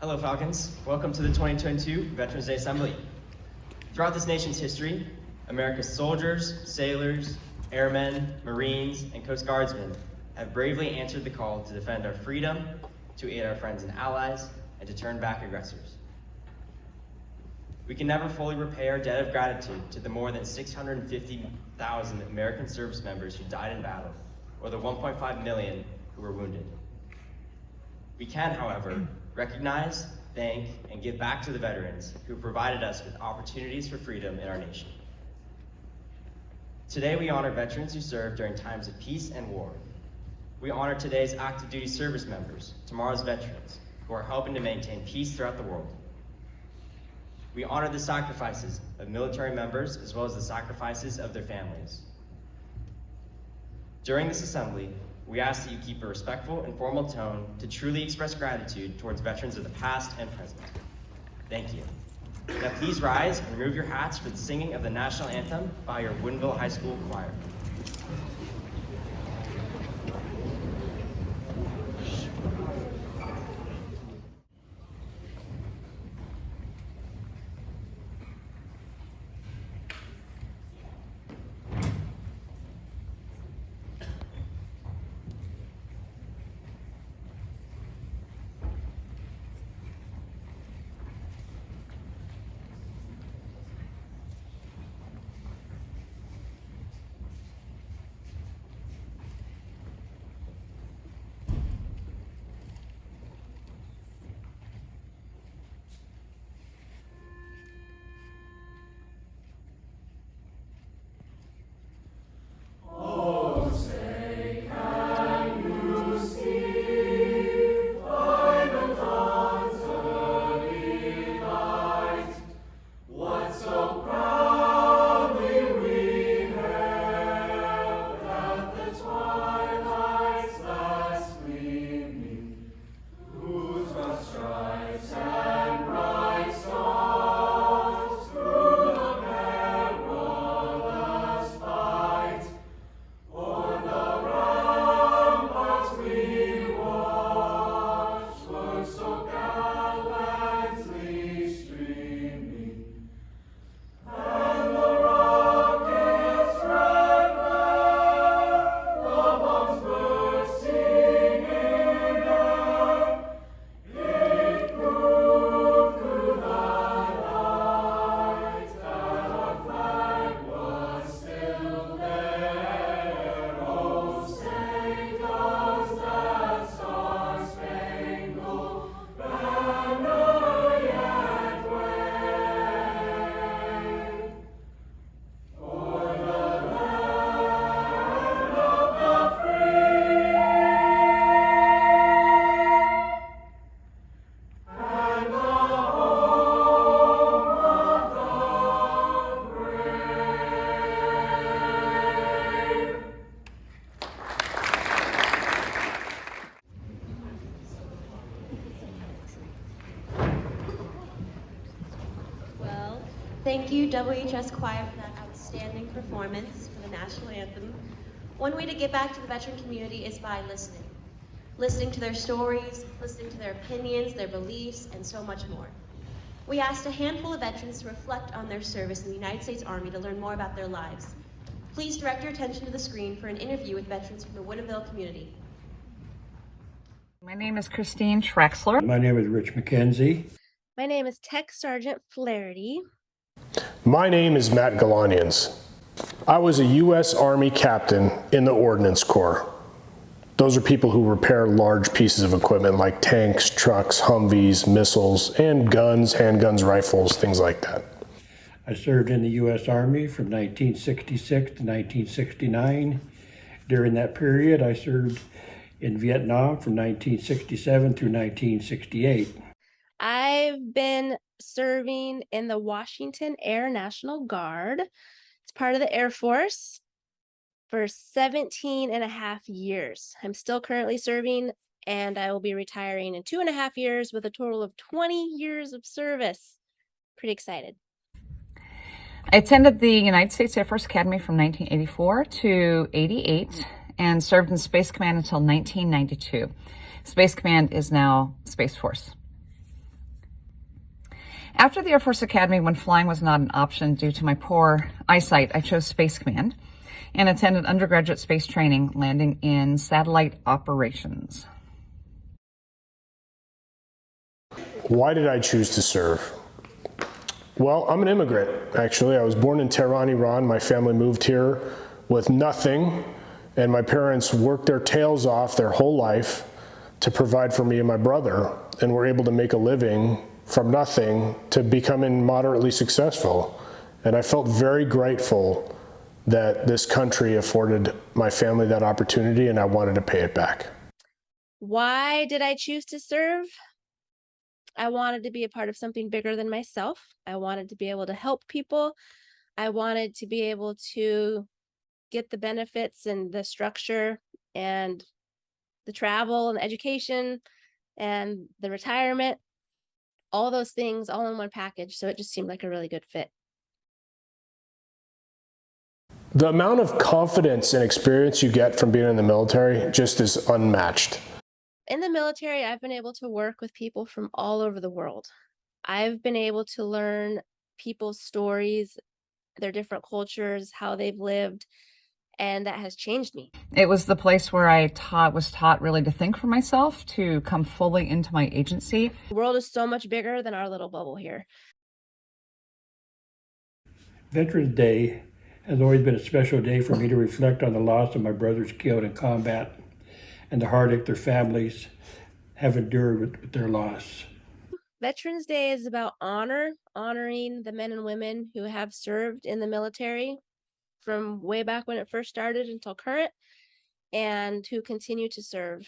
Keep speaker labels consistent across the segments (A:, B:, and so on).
A: Hello, Falcons. Welcome to the 2022 Veterans Day Assembly. Throughout this nation's history, America's soldiers, sailors, airmen, Marines, and Coast Guardsmen have bravely answered the call to defend our freedom, to aid our friends and allies, and to turn back aggressors. We can never fully repay our debt of gratitude to the more than 650,000 American service members who died in battle, or the 1.5 million who were wounded. We can, however, recognize, thank, and give back to the veterans who provided us with opportunities for freedom in our nation. Today, we honor veterans who served during times of peace and war. We honor today's active duty service members, tomorrow's veterans, who are helping to maintain peace throughout the world. We honor the sacrifices of military members as well as the sacrifices of their families. During this assembly, we ask that you keep a respectful and formal tone to truly express gratitude towards veterans of the past and present. Thank you. Now please rise and remove your hats for the singing of the national anthem by your Woodinville High School choir.
B: Thank you, WHS Choir, for that outstanding performance for the national anthem. One way to get back to the veteran community is by listening. Listening to their stories, listening to their opinions, their beliefs, and so much more. We asked a handful of veterans to reflect on their service in the United States Army to learn more about their lives. Please direct your attention to the screen for an interview with veterans from the Woodinville community.
C: My name is Christine Trexler.
D: My name is Rich McKenzie.
E: My name is Tech Sergeant Flaherty.
F: My name is Matt Galanians. I was a U.S. Army captain in the Ordnance Corps. Those are people who repair large pieces of equipment like tanks, trucks, Humvees, missiles, and guns, handguns, rifles, things like that.
D: I served in the U.S. Army from 1966 to 1969. During that period, I served in Vietnam from 1967 through 1968.
E: I've been serving in the Washington Air National Guard. It's part of the Air Force for 17 and a half years. I'm still currently serving, and I will be retiring in 2.5 years with a total of 20 years of service. Pretty excited.
C: I attended the United States Air Force Academy from 1984 to 88 and served in Space Command until 1992. Space Command is now Space Force. After the Air Force Academy, when flying was not an option due to my poor eyesight, I chose Space Command and attended undergraduate space training, landing in satellite operations.
F: Why did I choose to serve? Well, I'm an immigrant, actually. I was born in Tehran, Iran. My family moved here with nothing, and my parents worked their tails off their whole life to provide for me and my brother, and were able to make a living from nothing to becoming moderately successful. And I felt very grateful that this country afforded my family that opportunity, and I wanted to pay it back.
E: Why did I choose to serve? I wanted to be a part of something bigger than myself. I wanted to be able to help people. I wanted to be able to get the benefits and the structure and the travel and the education and the retirement, all those things all in one package. So it just seemed like a really good fit.
F: The amount of confidence and experience you get from being in the military just is unmatched.
E: In the military, I've been able to work with people from all over the world. I've been able to learn people's stories, their different cultures, how they've lived, and that has changed me.
C: It was the place where I was taught really to think for myself, to come fully into my agency.
E: The world is so much bigger than our little bubble here.
D: Veterans Day has always been a special day for me to reflect on the loss of my brothers killed in combat and the heartache their families have endured with their loss.
E: Veterans Day is about honoring the men and women who have served in the military from way back when it first started until current, and who continue to serve.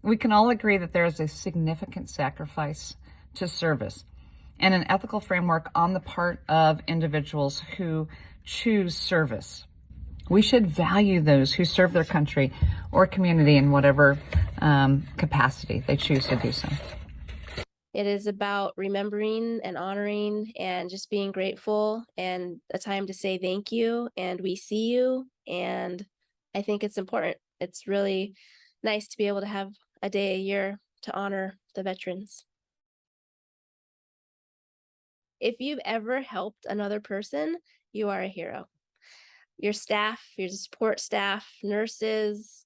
C: We can all agree that there is a significant sacrifice to service and an ethical framework on the part of individuals who choose service. We should value those who serve their country or community in whatever capacity they choose to do so.
E: It is about remembering and honoring and just being grateful, and a time to say thank you and we see you. And I think it's important. It's really nice to be able to have a day a year to honor the veterans. If you've ever helped another person, you are a hero. Your staff, your support staff, nurses,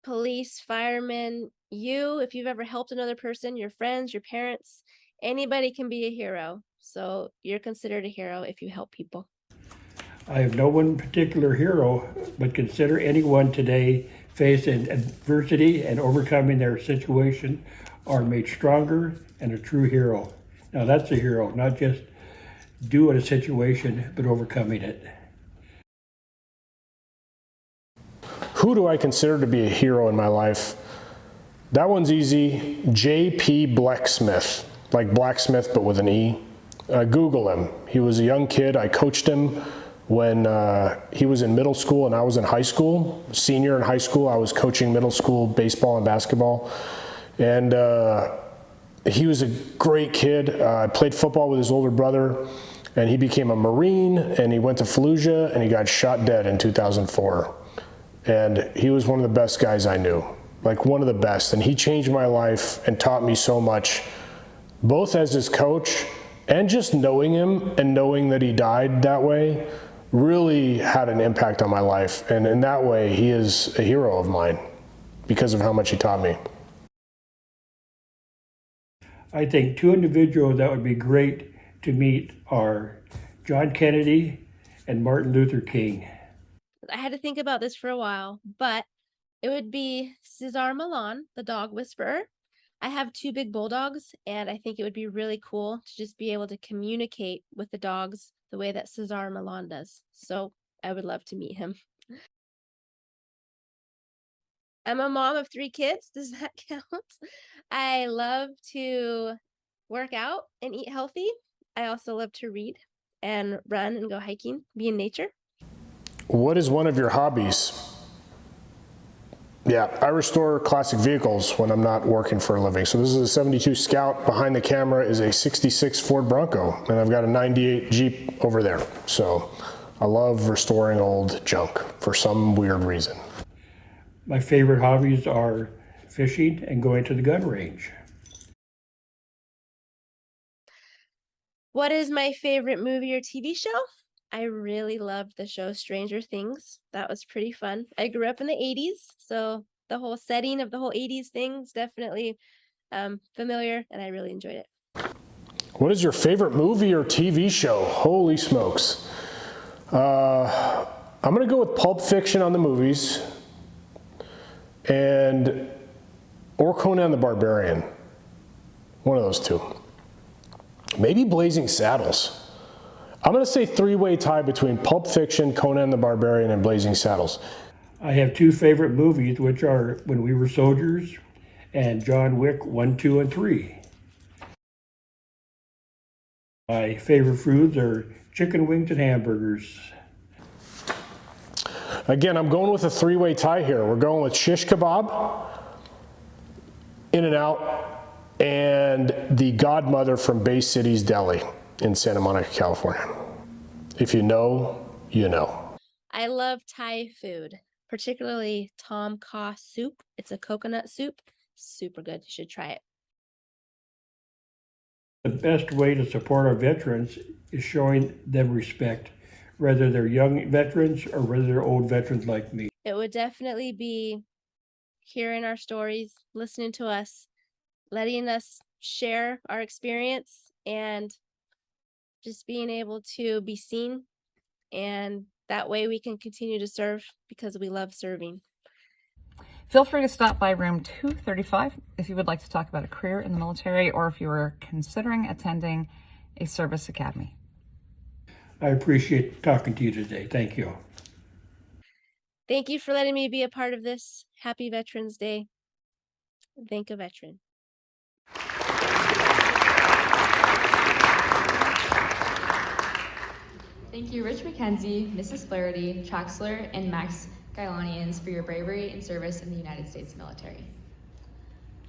E: police, firemen, if you've ever helped another person, your friends, your parents, anybody can be a hero. So you're considered a hero if you help people.
D: I have no one particular hero, but consider anyone today facing adversity and overcoming their situation are made stronger and a true hero. Now that's a hero, not just doing a situation, but overcoming it.
F: Who do I consider to be a hero in my life? That one's easy. J.P. Blecksmith, like blacksmith, but with an E. Google him. He was a young kid. I coached him when he was in middle school and I was in high school. Senior in high school, I was coaching middle school baseball and basketball. And he was a great kid. I played football with his older brother, and he became a Marine, and he went to Fallujah, and he got shot dead in 2004. And he was one of the best guys I knew, like one of the best. And he changed my life and taught me so much, both as his coach and just knowing him and knowing that he died that way really had an impact on my life. And in that way, he is a hero of mine because of how much he taught me.
D: I think two individuals that would be great to meet are John Kennedy and Martin Luther King.
E: I had to think about this for a while, but it would be Cesar Millan, the dog whisperer. I have two big bulldogs, and I think it would be really cool to just be able to communicate with the dogs the way that Cesar Millan does. So I would love to meet him. I'm a mom of 3 kids. Does that count? I love to work out and eat healthy. I also love to read and run and go hiking, be in nature.
F: What is one of your hobbies? Yeah, I restore classic vehicles when I'm not working for a living. So this is a 72 Scout. Behind the camera is a 66 Ford Bronco, and I've got a 98 Jeep over there. So I love restoring old junk for some weird reason.
D: My favorite hobbies are fishing and going to the gun range.
E: What is my favorite movie or TV show? I really loved the show Stranger Things. That was pretty fun. I grew up in the 80s, so the whole setting of the whole 80s things definitely familiar, and I really enjoyed it.
F: What is your favorite movie or TV show? Holy smokes. I'm going to go with Pulp Fiction on the movies or Conan the Barbarian. One of those two. Maybe Blazing Saddles. I'm going to say three-way tie between Pulp Fiction, Conan the Barbarian, and Blazing Saddles.
D: I have two favorite movies, which are When We Were Soldiers and John Wick 1, 2, and 3. My favorite foods are chicken wings and hamburgers.
F: Again, I'm going with a three-way tie here. We're going with shish kebab, In-N-Out, and the Godmother from Bay Cities Deli in Santa Monica, California. If you know, you know.
E: I love Thai food, particularly Tom Kha soup. It's a coconut soup. Super good. You should try it.
D: The best way to support our veterans is showing them respect, whether they're young veterans or whether they're old veterans like me.
E: It would definitely be hearing our stories, listening to us, letting us share our experience, and just being able to be seen. And that way we can continue to serve because we love serving.
C: Feel free to stop by room 235 if you would like to talk about a career in the military or if you are considering attending a service academy.
D: I appreciate talking to you today. Thank you.
E: Thank you for letting me be a part of this. Happy Veterans Day. Thank a veteran.
G: Thank you, Rich McKenzie, Mrs. Flaherty, Traxler, and Max Gailanians for your bravery and service in the United States military.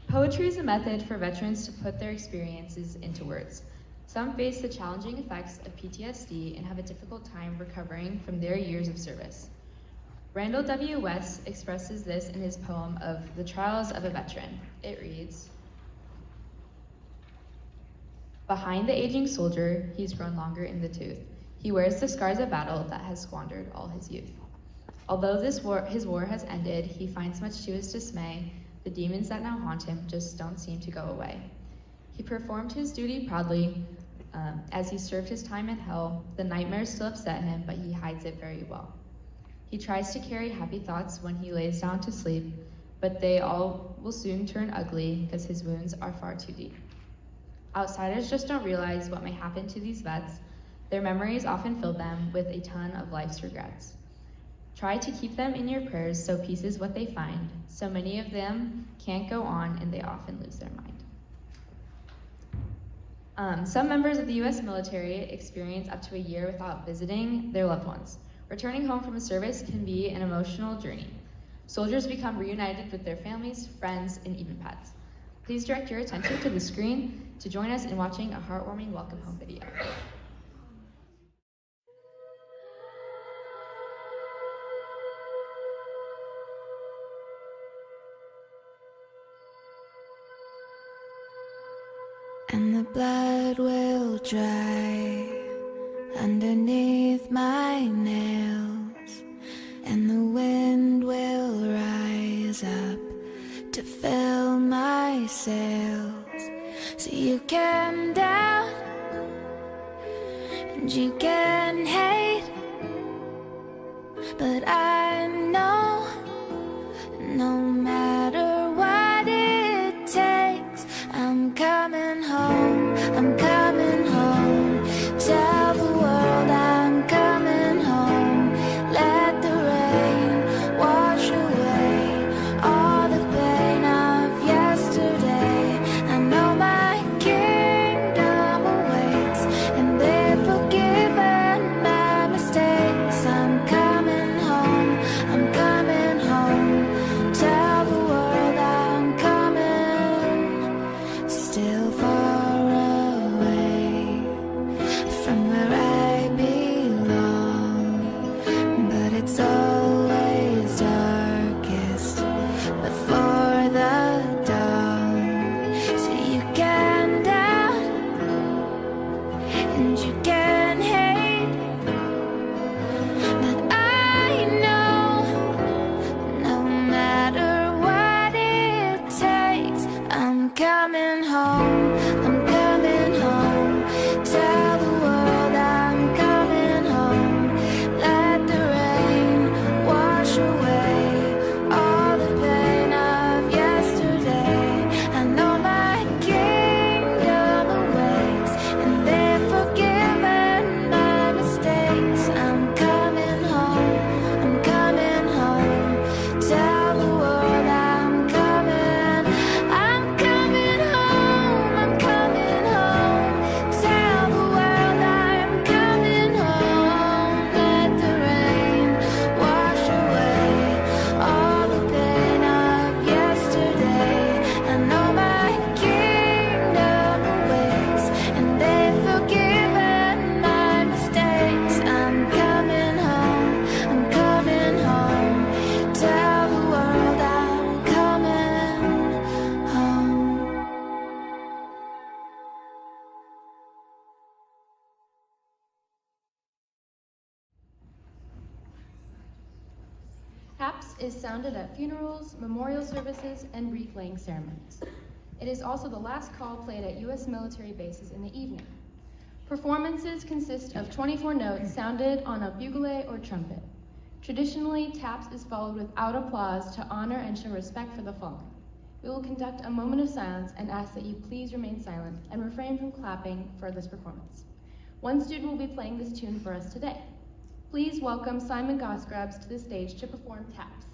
G: Poetry is a method for veterans to put their experiences into words. Some face the challenging effects of PTSD and have a difficult time recovering from their years of service. Randall W. West expresses this in his poem of The Trials of a Veteran. It reads, "Behind the aging soldier, he's grown longer in the tooth. He wears the scars of battle that has squandered all his youth. Although his war has ended, he finds much to his dismay. The demons that now haunt him just don't seem to go away. He performed his duty proudly as he served his time in hell. The nightmares still upset him, but he hides it very well. He tries to carry happy thoughts when he lays down to sleep, but they all will soon turn ugly because his wounds are far too deep. Outsiders just don't realize what may happen to these vets. Their memories often fill them with a ton of life's regrets. Try to keep them in your prayers so peace is what they find. So many of them can't go on and they often lose their mind." Some members of the U.S. military experience up to a year without visiting their loved ones. Returning home from a service can be an emotional journey. Soldiers become reunited with their families, friends, and even pets. Please direct your attention to the screen to join us in watching a heartwarming welcome home video.
H: And the blood will dry underneath my nails, and the wind will rise up to fill my sails. So you can doubt and you can hate, but I know no matter what it takes, I'm coming home, I'm coming home. Tell the world I'm coming home. Let the rain wash away all the pain of yesterday. I know my kingdom awaits, and they've forgiven my mistakes. I'm coming home. coming home. I'm coming home. Tell the world I'm coming home. Let the rain wash away all the pain of yesterday. I know my kingdom awaits, and they're forgiven my mistakes. I'm coming home. I'm coming home. Tell the world I'm coming. I'm coming home. I'm coming home. Tell the world I'm coming home. Let the rain wash away all the pain of yesterday. I know my kingdom awaits, and they've forgiven my mistakes. I'm coming home. I'm coming home. Tell the world I'm coming home.
G: Taps is sounded at funerals, memorial services, and wreath-laying ceremonies. It is also the last call played at U.S. military bases in the evening. Performances consist of 24 notes sounded on a bugle or trumpet. Traditionally, taps is followed without applause to honor and show respect for the fallen. We will conduct a moment of silence and ask that you please remain silent and refrain from clapping for this performance. One student will be playing this tune for us today. Please welcome Simon Gosgrabs to the stage to perform taps.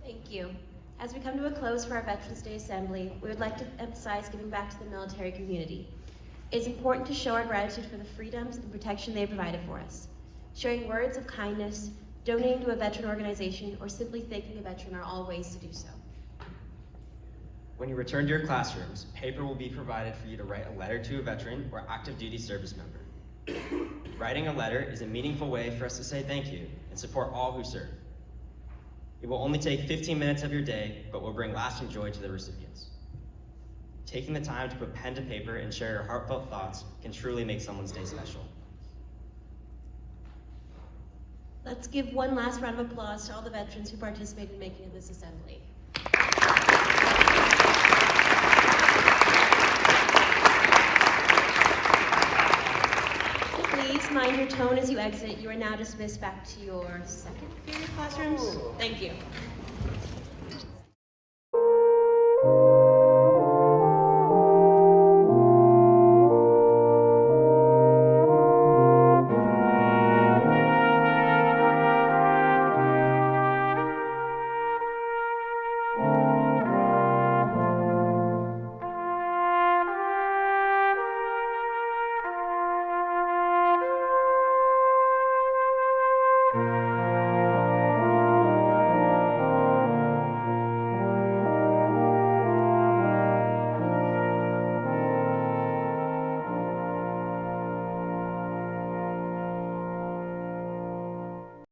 B: Thank you. As we come to a close for our Veterans Day Assembly, we would like to emphasize giving back to the military community. It is important to show our gratitude for the freedoms and protection they provided for us. Sharing words of kindness, donating to a veteran organization, or simply thanking a veteran are all ways to do so.
A: When you return to your classrooms, paper will be provided for you to write a letter to a veteran or active duty service member. Writing a letter is a meaningful way for us to say thank you and support all who serve. It will only take 15 minutes of your day, but will bring lasting joy to the recipients. Taking the time to put pen to paper and share your heartfelt thoughts can truly make someone's day special.
B: Let's give one last round of applause to all the veterans who participated in making this assembly. Please mind your tone as you exit. You are now dismissed back to your second period classrooms. Thank you.